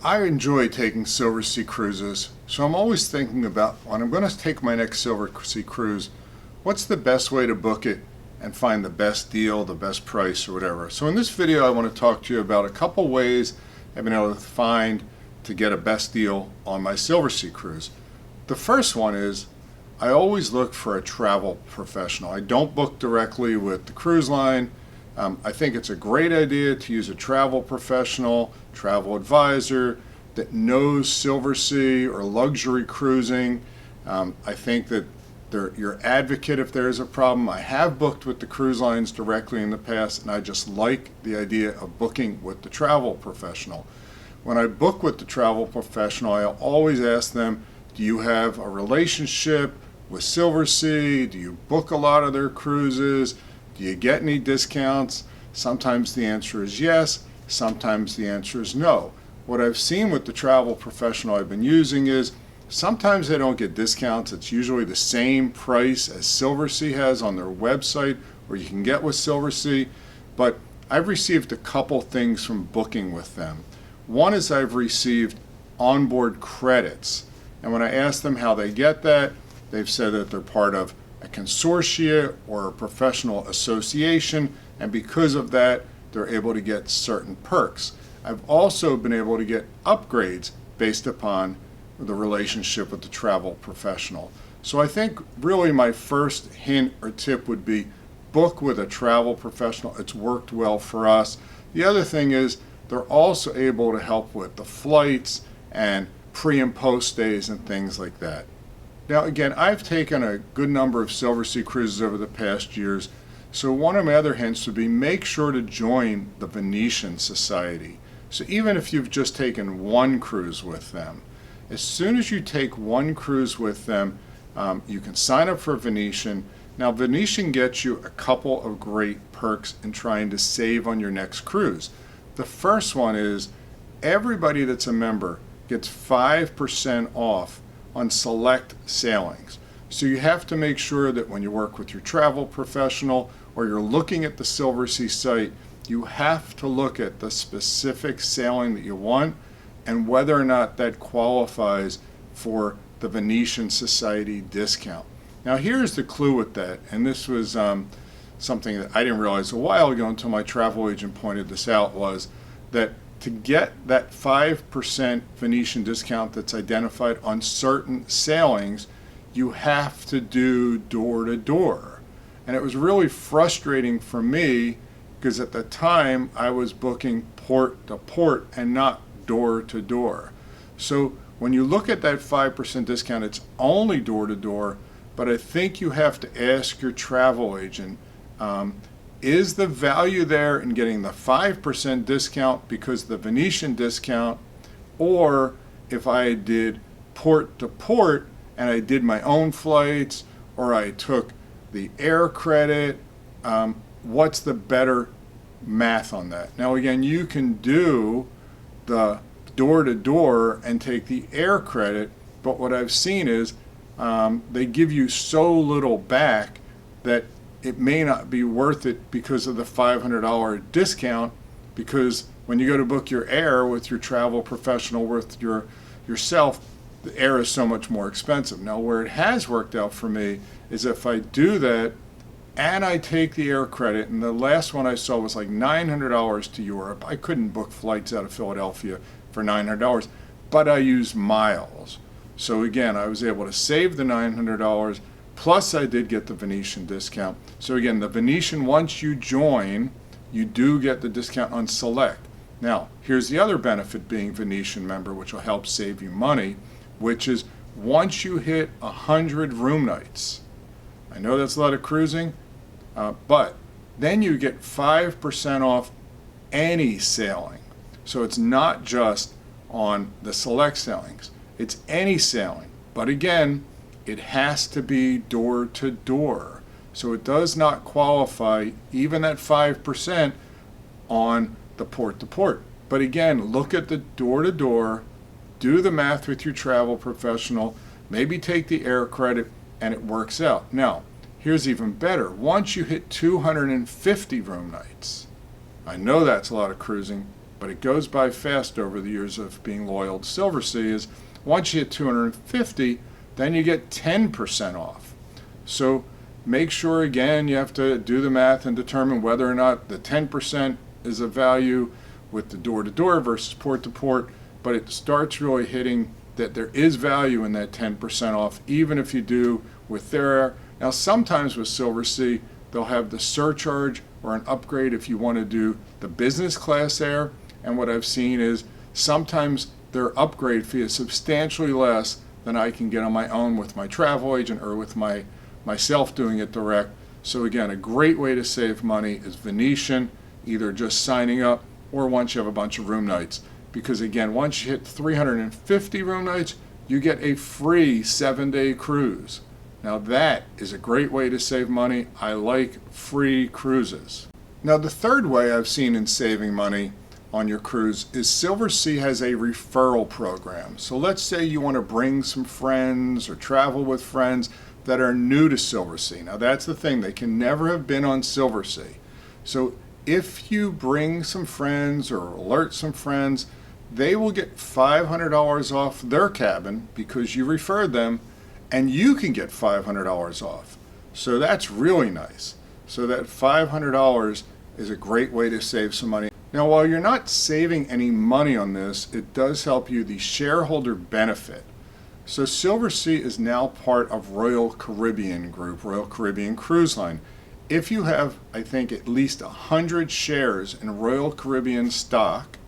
I enjoy taking Silversea cruises, so I'm always thinking about when I'm going to take my next Silversea cruise, what's the best way to book it and find the best deal, the best price, or whatever. So in this video I want to talk to you about a couple ways I've been able to find to get a best deal on my Silversea cruise. The first one is I always look for a travel professional. I don't book directly with the cruise line. I think it's a great idea to use a travel professional, travel advisor that knows Silversea or luxury cruising. I think that they're your advocate if there's a problem. I have booked with the cruise lines directly in the past, and I just like the idea of booking with the travel professional. When I book with the travel professional, I always ask them, do you have a relationship with Silversea? Do you book a lot of their cruises? Do you get any discounts? Sometimes the answer is yes, sometimes the answer is no. What I've seen with the travel professional I've been using is sometimes they don't get discounts. It's usually the same price as Silversea has on their website, or you can get with Silversea. But I've received a couple things from booking with them. One is I've received onboard credits. And when I ask them how they get that, they've said that they're part of a consortia or a professional association, and because of that, they're able to get certain perks. I've also been able to get upgrades based upon the relationship with the travel professional. So I think really my first hint or tip would be book with a travel professional. It's worked well for us. The other thing is they're also able to help with the flights and pre and post days and things like that. Now again, I've taken a good number of Silversea cruises over the past years, so one of my other hints would be make sure to join the Venetian Society. So even if you've just taken one cruise with them, as soon as you take one cruise with them, you can sign up for Venetian. Now Venetian gets you a couple of great perks in trying to save on your next cruise. The first one is everybody that's a member gets 5% off on select sailings. So you have to make sure that when you work with your travel professional or you're looking at the Silversea site, you have to look at the specific sailing that you want and whether or not that qualifies for the Venetian Society discount. Now here's the clue with that, and this was something that I didn't realize a while ago until my travel agent pointed this out, was that to get that 5% Venetian discount that's identified on certain sailings, you have to do door to door. And it was really frustrating for me because at the time I was booking port to port and not door to door. So when you look at that 5% discount, it's only door to door, but I think you have to ask your travel agent, is the value there in getting the 5% discount because the Venetian discount, or if I did port to port and I did my own flights, or I took the air credit, what's the better math on that? Now again, you can do the door to door and take the air credit, but what I've seen is they give you so little back that it may not be worth it because of the $500 discount, because when you go to book your air with your travel professional, with yourself, the air is so much more expensive. Now where it has worked out for me is if I do that and I take the air credit, and the last one I saw was like $900 to Europe. I couldn't book flights out of Philadelphia for $900, but I used miles. So again, I was able to save the $900, plus I did get the Venetian discount. So again, the Venetian, once you join, you do get the discount on select. Now, here's the other benefit being Venetian member, which will help save you money, which is once you hit 100 room nights, I know that's a lot of cruising, but then you get 5% off any sailing. So it's not just on the select sailings, it's any sailing. But again, it has to be door to door. So it does not qualify even at 5% on the port to port. But again, look at the door to door, do the math with your travel professional, maybe take the air credit, and it works out. Now, here's even better. Once you hit 250 room nights, I know that's a lot of cruising, but but it goes by fast over the years of being loyal to Silversea, is once you hit 250, then you get 10% off. So make sure, again, you have to do the math and determine whether or not the 10% is a value with the door-to-door versus port-to-port, but it starts really hitting that there is value in that 10% off, even if you do with their air. Now, sometimes with Silversea, they'll have the surcharge or an upgrade if you want to do the business class air. And what I've seen is sometimes their upgrade fee is substantially less than I can get on my own with my travel agent or with myself doing it direct. So again, a great way to save money is Venetian, either just signing up or once you have a bunch of room nights. Because again, once you hit 350 room nights, you get a free 7-day cruise. Now that is a great way to save money. I like free cruises. Now the third way I've seen in saving money on your cruise is Silversea has a referral program. So let's say you want to bring some friends or travel with friends that are new to Silversea. Now that's the thing, they can never have been on Silversea. So if you bring some friends or alert some friends, they will get $500 off their cabin because you referred them, and you can get $500 off. So that's really nice. So that $500 is a great way to save some money. Now, while you're not saving any money on this, it does help you the shareholder benefit. So Silversea is now part of Royal Caribbean Group, Royal Caribbean Cruise Line. If you have, I think, at least 100 shares in Royal Caribbean stock,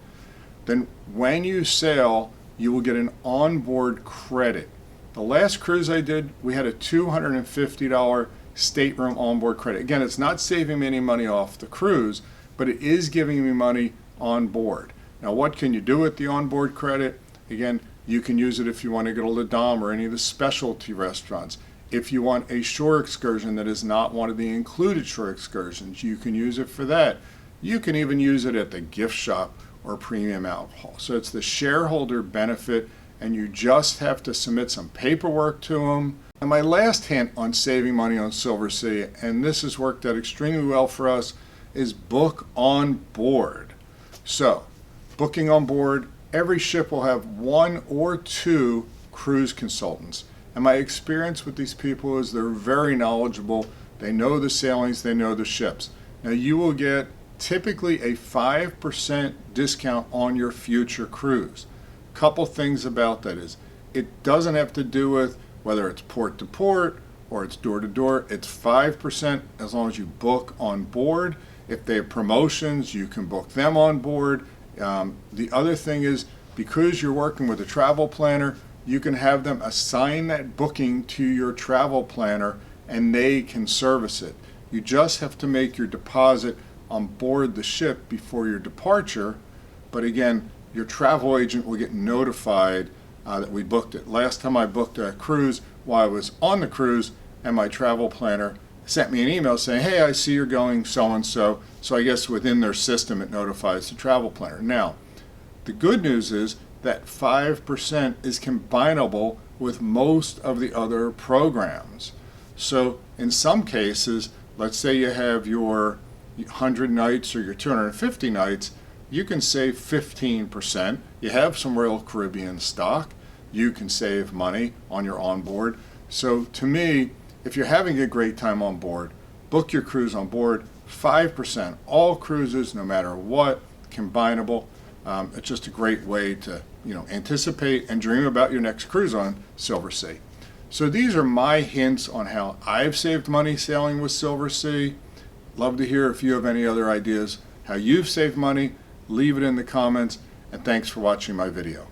then when you sail, you will get an onboard credit. The last cruise I did, we had a $250 stateroom onboard credit. Again, it's not saving me any money off the cruise, but it is giving me money on board. Now, what can you do with the onboard credit? Again, you can use it if you want to go to La Dame or any of the specialty restaurants. If you want a shore excursion that is not one of the included shore excursions, you can use it for that. You can even use it at the gift shop or premium alcohol. So it's the shareholder benefit, and you just have to submit some paperwork to them. And my last hint on saving money on Silversea, and this has worked out extremely well for us, is book on board. So, booking on board, every ship will have 1 or 2 cruise consultants. And my experience with these people is they're very knowledgeable. They know the sailings, they know the ships. Now you will get typically a 5% discount on your future cruise. Couple things about that is it doesn't have to do with whether it's port to port or it's door to door. It's 5% as long as you book on board. If they have promotions, you can book them on board. The other thing is, because you're working with a travel planner, you can have them assign that booking to your travel planner and they can service it. You just have to make your deposit on board the ship before your departure, but again, your travel agent will get notified that we booked it. Last time I booked a cruise while I was on the cruise, and my travel planner sent me an email saying, hey, I see you're going so-and-so. So I guess within their system it notifies the travel planner. Now, the good news is that 5% is combinable with most of the other programs. So in some cases, let's say you have your 100 nights or your 250 nights, you can save 15%. You have some Royal Caribbean stock, you can save money on your onboard. So to me, if you're having a great time on board, book your cruise on board. 5%, all cruises, no matter what, combinable. It's just a great way to anticipate and dream about your next cruise on Silversea. So these are my hints on how I've saved money sailing with Silversea. Love to hear if you have any other ideas how you've saved money. Leave it in the comments, and thanks for watching my video.